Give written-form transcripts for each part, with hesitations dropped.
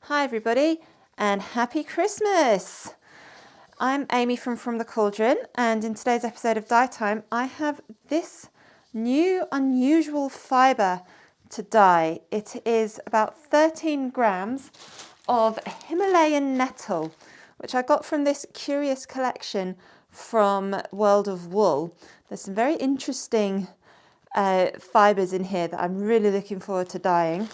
Hi everybody and happy Christmas! I'm Amy from the Cauldron, and in today's episode of Dye Time I have this new unusual fibre to dye. It is about 13 grams of Himalayan Nettle, which I got from this curious collection from World of Wool. There's some very interesting fibres in here that I'm really looking forward to dyeing.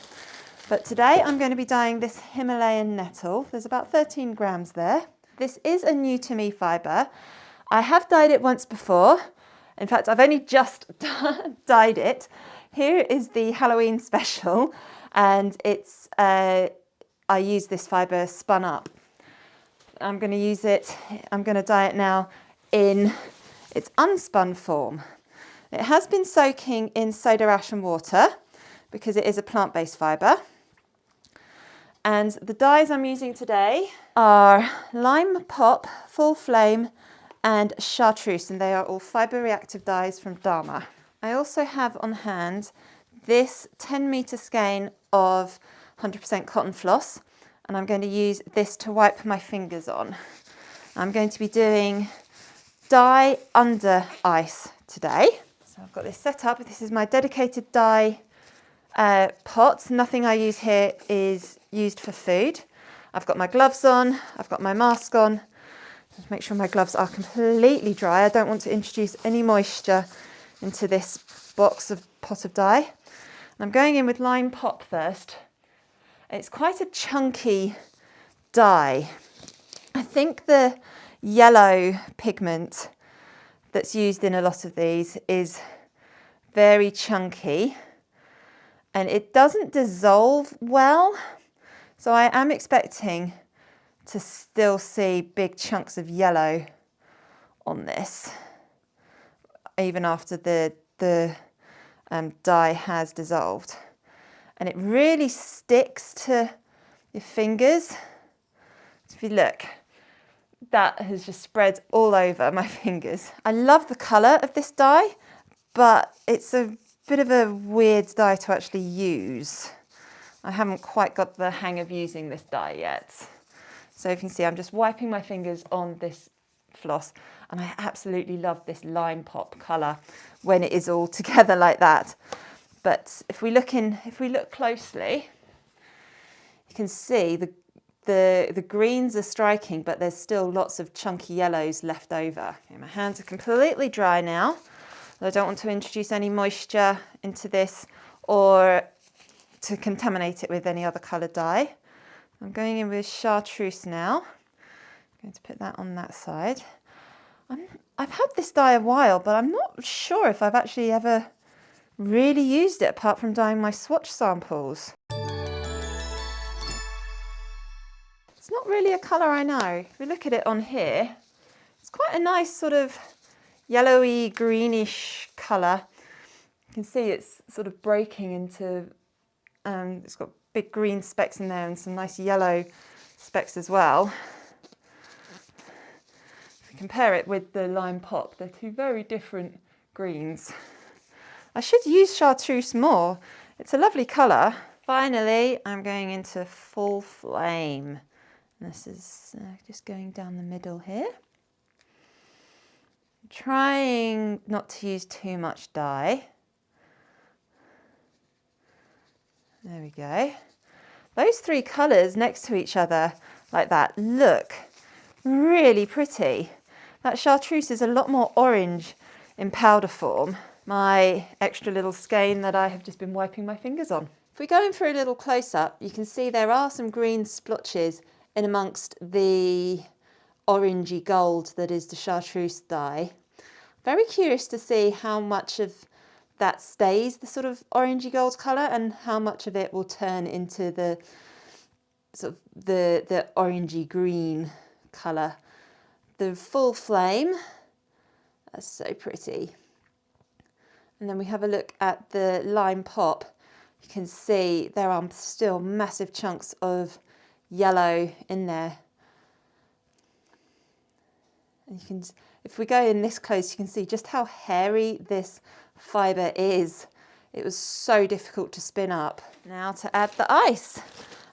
But today I'm going to be dyeing this Himalayan Nettle. There's about 13 grams there. This is a new to me fibre. I have dyed it once before. In fact, I've only just dyed it. Here is the Halloween special, and it's I use this fibre spun up. I'm going to use it, I'm going to dye it now in its unspun form. It has been soaking in soda ash and water because it is a plant-based fibre. And the dyes I'm using today are Lime Pop, Full Flame and Chartreuse, and they are all fibre reactive dyes from Dyer. I also have on hand this 10 metre skein of 100% cotton floss, and I'm going to use this to wipe my fingers on. I'm going to be doing dye under ice today. So I've got this set up. This is my dedicated dye pot. Nothing I use here is used for food. I've got my gloves on, I've got my mask on. Just make sure my gloves are completely dry. I don't want to introduce any moisture into this pot of dye. And I'm going in with Lime Pop first. It's quite a chunky dye. I think the yellow pigment that's used in a lot of these is very chunky, and it doesn't dissolve well, so I am expecting to still see big chunks of yellow on this, even after the dye has dissolved. And it really sticks to your fingers. So if you look, that has just spread all over my fingers. I love the colour of this dye, but it's a bit of a weird dye to actually use. I haven't quite got the hang of using this dye yet. So if you can see, I'm just wiping my fingers on this floss, and I absolutely love this Lime Pop colour when it is all together like that. But if we look closely, you can see the greens are striking, but there's still lots of chunky yellows left over. Okay, my hands are completely dry now. I don't want to introduce any moisture into this or to contaminate it with any other coloured dye. I'm going in with chartreuse now. I'm going to put that on that side. I've had this dye a while, but I'm not sure if I've actually ever really used it apart from dyeing my swatch samples. It's not really a colour I know. If we look at it on here, it's quite a nice sort of yellowy greenish colour. You can see it's sort of breaking into, it's got big green specks in there and some nice yellow specks as well. If we compare it with the Lime Pop, they're two very different greens. I should use chartreuse more. It's a lovely colour. Finally, I'm going into Full Flame. This is just going down the middle here. Trying not to use too much dye. There we go. Those three colours next to each other like that look really pretty. That chartreuse is a lot more orange in powder form. My extra little skein that I have just been wiping my fingers on. If we go in for a little close-up, you can see there are some green splotches in amongst the orangey gold that is the chartreuse dye. Very curious to see how much of that stays the sort of orangey gold colour and how much of it will turn into the sort of the orangey green colour. The Full Flame, that's so pretty. And then we have a look at the Lime Pop. You can see there are still massive chunks of yellow in there. And you can, if we go in this close, you can see just how hairy this fibre is. It was so difficult to spin up. Now to add the ice.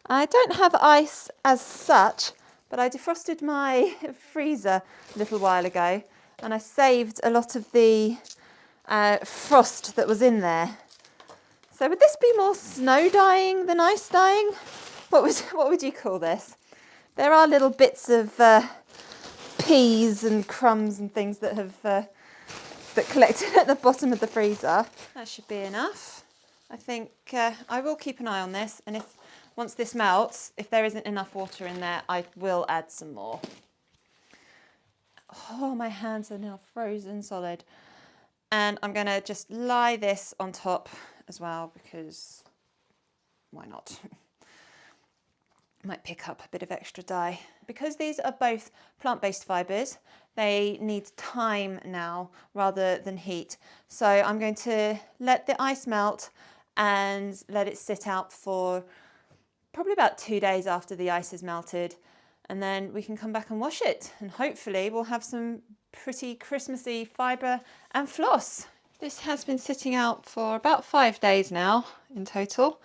I don't have ice as such, but I defrosted my freezer a little while ago and I saved a lot of the frost that was in there. So would this be more snow dyeing than ice dyeing? What would you call this? There are little bits of peas and crumbs and things that have that collected at the bottom of the freezer. That should be enough. I think I will keep an eye on this, and if once this melts, if there isn't enough water in there, I will add some more. Oh, my hands are now frozen solid. And I'm going to just lie this on top as well, because why not? Might pick up a bit of extra dye. Because these are both plant-based fibres, they need time now rather than heat. So I'm going to let the ice melt and let it sit out for probably about 2 days after the ice is melted, and then we can come back and wash it, and hopefully we'll have some pretty Christmassy fibre and floss. This has been sitting out for about 5 days now in total.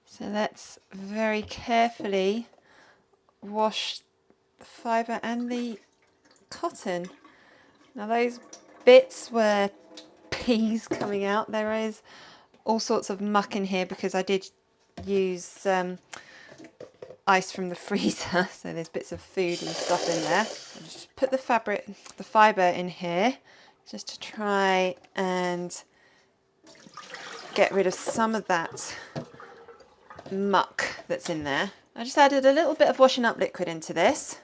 So let's very carefully wash the fibre and the cotton. Now those bits were peas coming out. There is all sorts of muck in here because I did use ice from the freezer, so there's bits of food and stuff in there. I'll just put the fibre in here just to try and get rid of some of that muck that's in there. I just added a little bit of washing up liquid into this.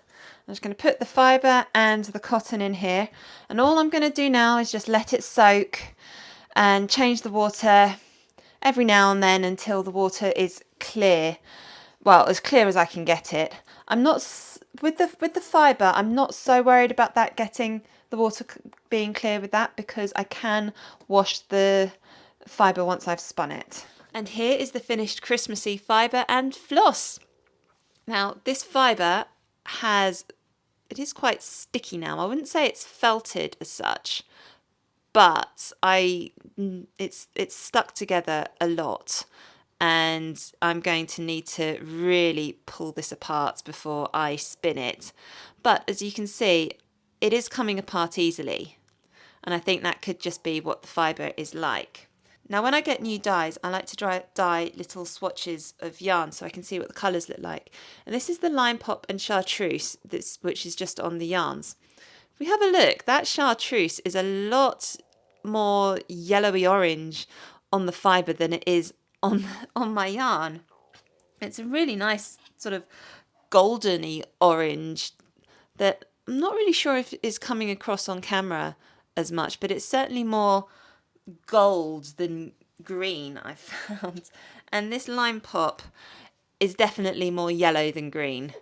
I'm just going to put the fibre and the cotton in here, and all I'm going to do now is just let it soak and change the water every now and then until the water is clear. Well, as clear as I can get it. I'm not with the fibre. I'm not so worried about that getting the water being clear with that, because I can wash the fibre once I've spun it. And here is the finished Christmassy fibre and floss. Now this fibre it is quite sticky now. I wouldn't say it's felted as such, but it's stuck together a lot. And I'm going to need to really pull this apart before I spin it. But as you can see, it is coming apart easily. And I think that could just be what the fibre is like. Now when I get new dyes, I like to dye little swatches of yarn so I can see what the colours look like. And this is the lime pop and chartreuse, which is just on the yarns. If we have a look, that chartreuse is a lot more yellowy orange on the fibre than it is on my yarn. It's a really nice sort of goldeny orange that I'm not really sure if is coming across on camera as much, but it's certainly more gold than green, I found. And this lime pop is definitely more yellow than green.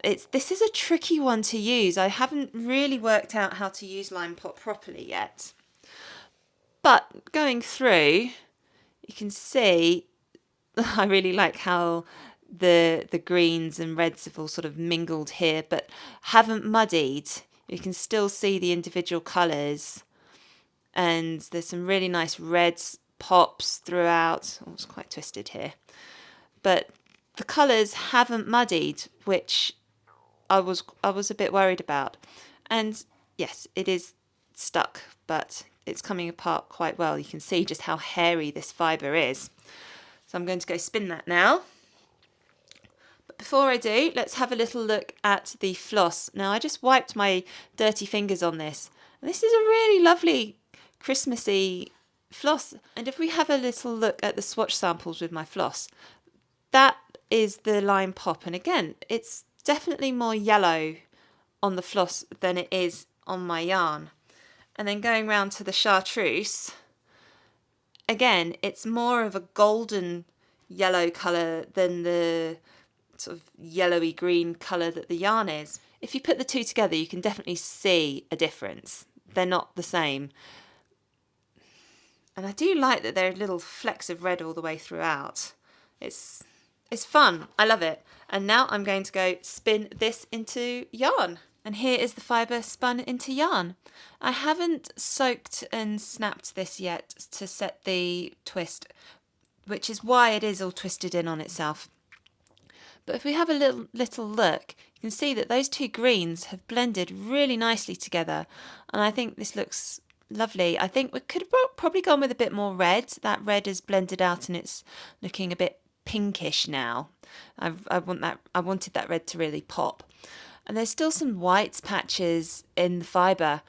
This is a tricky one to use. I haven't really worked out how to use lime pop properly yet. But going through, you can see I really like how the greens and reds have all sort of mingled here, but haven't muddied. You can still see the individual colours, and there's some really nice red pops throughout. Oh, it's quite twisted here, but the colours haven't muddied, which I was a bit worried about. And yes, it is stuck, but it's coming apart quite well. You can see just how hairy this fibre is. So I'm going to go spin that now. But before I do, let's have a little look at the floss. Now I just wiped my dirty fingers on this. And this is a really lovely Christmassy floss. And if we have a little look at the swatch samples with my floss, that is the lime pop. And again, it's definitely more yellow on the floss than it is on my yarn. And then going round to the chartreuse, again, it's more of a golden yellow colour than the sort of yellowy green colour that the yarn is. If you put the two together, you can definitely see a difference. They're not the same. And I do like that there are little flecks of red all the way throughout. It's fun. I love it. And now I'm going to go spin this into yarn. And here is the fibre spun into yarn. I haven't soaked and snapped this yet to set the twist, which is why it is all twisted in on itself. But if we have a little look, you can see that those two greens have blended really nicely together, and I think this looks lovely. I think we could have probably gone with a bit more red. That red is blended out and it's looking a bit pinkish now. I wanted that red to really pop. And there's still some white patches in the fibre,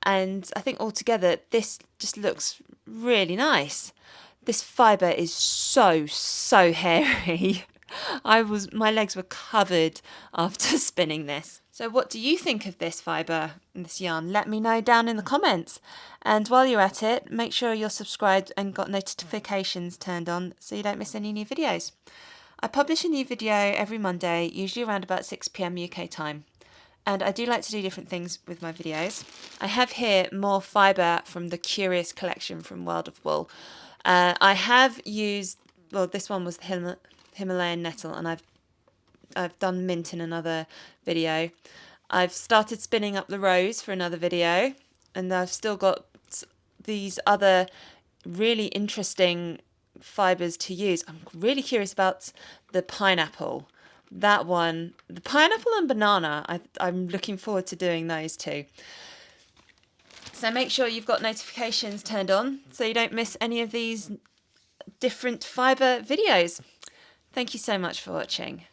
and I think altogether this just looks really nice. This fibre is so hairy. My legs were covered after spinning this. So what do you think of this fibre and this yarn? Let me know down in the comments. And while you're at it, make sure you're subscribed and got notifications turned on so you don't miss any new videos. I publish a new video every Monday, usually around about 6 PM UK time. And I do like to do different things with my videos. I have here more fibre from the Curious collection from World of Wool. I have used, well, this one was the Himalayan Nettle, and I've done mint in another video. I've started spinning up the rose for another video, and I've still got these other really interesting fibres to use. I'm really curious about the pineapple. That one, the pineapple and banana, I'm looking forward to doing those too. So make sure you've got notifications turned on so you don't miss any of these different fibre videos. Thank you so much for watching.